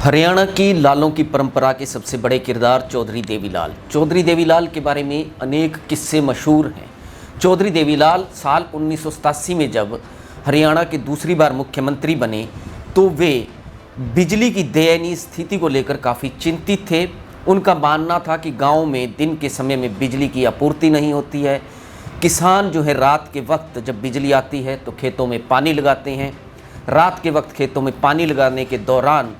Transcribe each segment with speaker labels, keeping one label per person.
Speaker 1: हरियाणा की लालों की परंपरा के सबसे बड़े किरदार चौधरी देवीलाल। चौधरी देवीलाल के बारे में अनेक किस्से मशहूर हैं। चौधरी देवीलाल साल 1987 में जब हरियाणा के दूसरी बार मुख्यमंत्री बने तो वे बिजली की दयनीय स्थिति को लेकर काफ़ी चिंतित थे। उनका मानना था कि गांव में दिन के समय में बिजली की आपूर्ति नहीं होती है। किसान जो है रात के वक्त जब बिजली आती है तो खेतों में पानी लगाते हैं। रात के वक्त खेतों में पानी लगाने के दौरान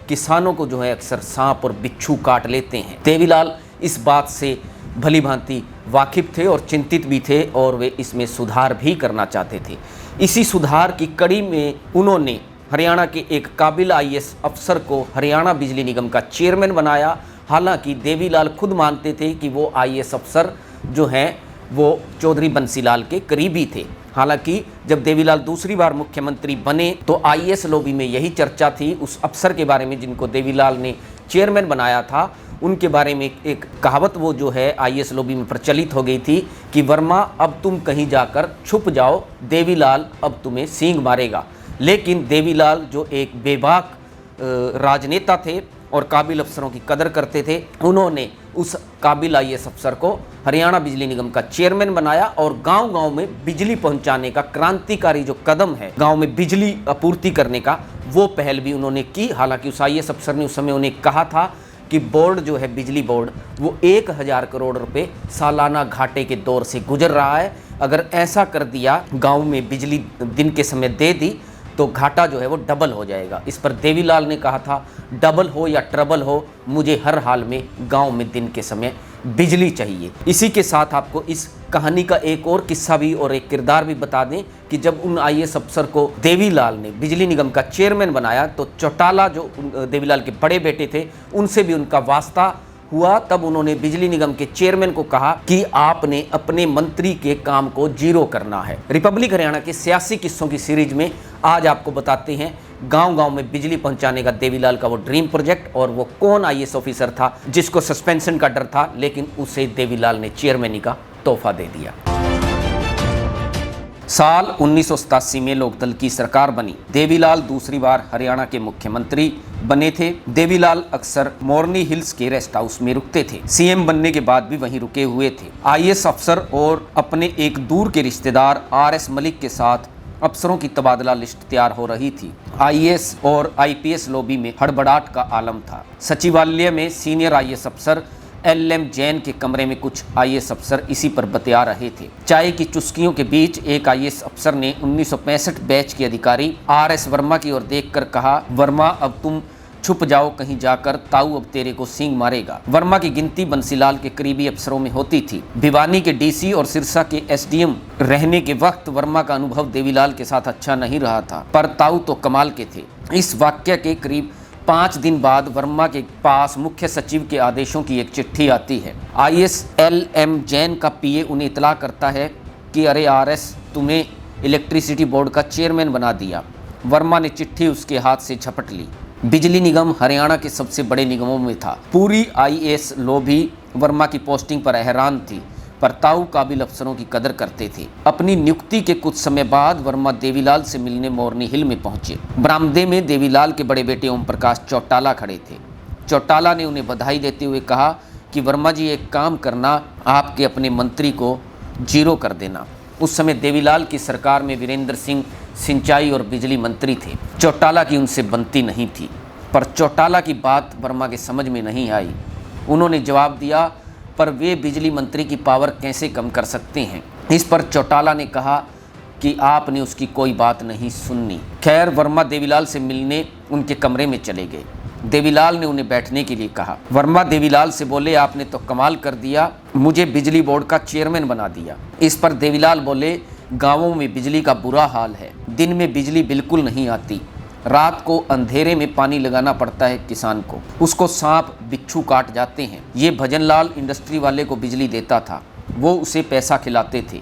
Speaker 1: किसानों को जो है अक्सर सांप और बिच्छू काट लेते हैं। देवीलाल इस बात से भली भांति वाकिफ थे और चिंतित भी थे और वे इसमें सुधार भी करना चाहते थे। इसी सुधार की कड़ी में उन्होंने हरियाणा के एक काबिल आईएएस अफसर को हरियाणा बिजली निगम का चेयरमैन बनाया। हालांकि देवीलाल खुद मानते थे कि वो आईएएस अफसर जो हैं वो चौधरी बंसीलाल के करीबी थे। हालांकि जब देवीलाल दूसरी बार मुख्यमंत्री बने तो आईएएस लॉबी में यही चर्चा थी उस अफसर के बारे में जिनको देवीलाल ने चेयरमैन बनाया था। उनके बारे में एक कहावत वो जो है आईएएस लॉबी में प्रचलित हो गई थी कि वर्मा अब तुम कहीं जाकर छुप जाओ, देवीलाल अब तुम्हें सींग मारेगा। लेकिन देवीलाल जो एक बेबाक राजनेता थे और काबिल अफसरों की कदर करते थे, उन्होंने उस काबिल आईएएस अफसर को हरियाणा बिजली निगम का चेयरमैन बनाया और गांव-गांव में बिजली पहुंचाने का क्रांतिकारी जो कदम है गांव में बिजली आपूर्ति करने का, वो पहल भी उन्होंने की। हालांकि उस आईएएस अफसर ने उस समय उन्हें कहा था कि बोर्ड जो है बिजली बोर्ड वो 1000 करोड़ रुपए सालाना घाटे के दौर से गुजर रहा है। अगर ऐसा कर दिया, गाँव में बिजली दिन के समय दे दी तो घाटा जो है वो डबल हो जाएगा। इस पर देवीलाल ने कहा था डबल हो या ट्रबल हो, मुझे हर हाल में गांव में दिन के समय बिजली चाहिए। इसी के साथ आपको इस कहानी का एक और किस्सा भी और एक किरदार भी बता दें कि जब उन आईएएस अफसर को देवीलाल ने बिजली निगम का चेयरमैन बनाया तो चौटाला जो देवीलाल के बड़े बेटे थे उनसे भी उनका वास्ता हुआ। तब उन्होंने बिजली निगम के चेयरमैन को कहा कि आपने अपने मंत्री के काम को जीरो करना है। रिपब्लिक हरियाणा के 86 किस्सों की सीरीज में आज आपको बताते हैं गांव-गांव में बिजली पहुंचाने का देवीलाल का वो ड्रीम प्रोजेक्ट और वो कौन आईएएस ऑफिसर था जिसको सस्पेंशन का डर था लेकिन उसे देवीलाल ने चेयरमैनी का तोहफा दे दिया। साल 1987 में लोकदल की सरकार बनी। देवीलाल दूसरी बार हरियाणा के मुख्यमंत्री बने थे। देवीलाल अक्सर मोरनी हिल्स के रेस्ट हाउस में रुकते थे। सीएम बनने के बाद भी वहीं रुके हुए थे। आईएएस अफसर और अपने एक दूर के रिश्तेदार आरएस मलिक के साथ अफसरों की तबादला लिस्ट तैयार हो रही थी। आईएएस और आईपीएस लॉबी में हड़बड़ाहट का आलम था। सचिवालय में सीनियर आईएएस अफसर एलएम जैन के कमरे में कुछ आईएएस अफसर इसी पर बतिया रहे थे। चाय की चुस्कियों के बीच एक आईएएस अफसर ने 1965 बैच के अधिकारी आरएस वर्मा की ओर देखकर कहा, वर्मा अब तुम छुप जाओ कहीं जाकर, ताऊ अब तेरे को सींग मारेगा। वर्मा की गिनती बंसीलाल के करीबी अफसरों में होती थी। भिवानी के डीसी और सिरसा के एसडीएम रहने के वक्त वर्मा का अनुभव देवीलाल के साथ अच्छा नहीं रहा था, पर ताऊ तो कमाल के थे। इस वाक्य के करीब 5 दिन बाद वर्मा के पास मुख्य सचिव के आदेशों की एक चिट्ठी आती है। आईएएस एलएम जैन का पीए उन्हें इतला करता है कि अरे आरएस, तुम्हें इलेक्ट्रिसिटी बोर्ड का चेयरमैन बना दिया। वर्मा ने चिट्ठी उसके हाथ से झपट ली। बिजली निगम हरियाणा के सबसे बड़े निगमों में था। पूरी आईएएस लॉबी वर्मा की पोस्टिंग पर हैरान थी, पर ताऊ काबिल अफसरों की कदर करते थे। अपनी नियुक्ति के कुछ समय बाद वर्मा देवीलाल से मिलने मोरनी हिल में पहुंचे। बरामदे में देवीलाल के बड़े बेटे ओम प्रकाश चौटाला खड़े थे। चौटाला ने उन्हें बधाई देते हुए कहा कि वर्मा जी एक काम करना, आपके अपने मंत्री को जीरो कर देना। उस समय देवीलाल की सरकार में वीरेंद्र सिंह सिंचाई और बिजली मंत्री थे। चौटाला की उनसे बनती नहीं थी, पर चौटाला की बात वर्मा के समझ में नहीं आई। उन्होंने जवाब दिया, पर वे बिजली मंत्री की पावर कैसे कम कर सकते हैं। इस पर चौटाला ने कहा कि आपने उसकी कोई बात नहीं सुननी। खैर, वर्मा देवीलाल से मिलने उनके कमरे में चले गए। देवीलाल ने उन्हें बैठने के लिए कहा। वर्मा देवीलाल से बोले, आपने तो कमाल कर दिया, मुझे बिजली बोर्ड का चेयरमैन बना दिया। इस पर देवीलाल बोले, गाँवों में बिजली का बुरा हाल है। दिन में बिजली बिल्कुल नहीं आती। रात को अंधेरे में पानी लगाना पड़ता है किसान को, उसको सांप बिच्छू काट जाते हैं। ये भजनलाल इंडस्ट्री वाले को बिजली देता था, वो उसे पैसा खिलाते थे।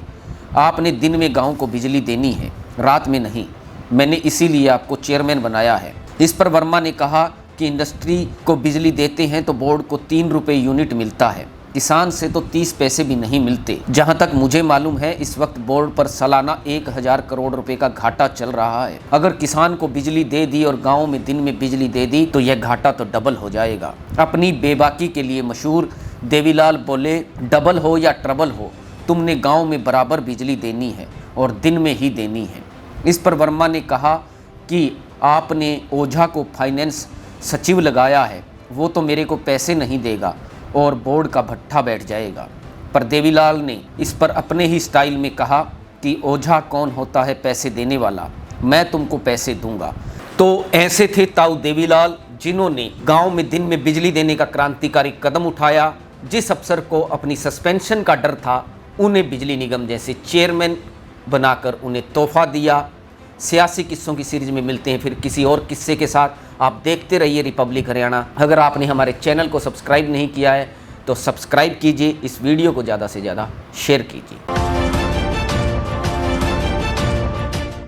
Speaker 1: आपने दिन में गांव को बिजली देनी है, रात में नहीं। मैंने इसीलिए आपको चेयरमैन बनाया है। इस पर वर्मा ने कहा कि इंडस्ट्री को बिजली देते हैं तो बोर्ड को 3 रुपये यूनिट मिलता है, किसान से तो 30 पैसे भी नहीं मिलते। जहां तक मुझे मालूम है इस वक्त बोर्ड पर सालाना 1000 करोड़ रुपए का घाटा चल रहा है। अगर किसान को बिजली दे दी और गाँव में दिन में बिजली दे दी तो यह घाटा तो डबल हो जाएगा। अपनी बेबाकी के लिए मशहूर देवीलाल बोले, डबल हो या ट्रबल हो, तुमने गाँव में बराबर बिजली देनी है और दिन में ही देनी है। इस पर वर्मा ने कहा कि आपने ओझा को फाइनेंस सचिव लगाया है, वो तो मेरे को पैसे नहीं देगा और बोर्ड का भट्ठा बैठ जाएगा। पर देवीलाल ने इस पर अपने ही स्टाइल में कहा कि ओझा कौन होता है पैसे देने वाला, मैं तुमको पैसे दूंगा। तो ऐसे थे ताऊ देवीलाल, जिन्होंने गांव में दिन में बिजली देने का क्रांतिकारी कदम उठाया। जिस अफसर को अपनी सस्पेंशन का डर था उन्हें बिजली निगम जैसे चेयरमैन बनाकर उन्हें तोहफा दिया। सियासी किस्सों की सीरीज में मिलते हैं फिर किसी और किस्से के साथ। आप देखते रहिए रिपब्लिक हरियाणा। अगर आपने हमारे चैनल को सब्सक्राइब नहीं किया है तो सब्सक्राइब कीजिए, इस वीडियो को ज़्यादा से ज़्यादा शेयर कीजिए।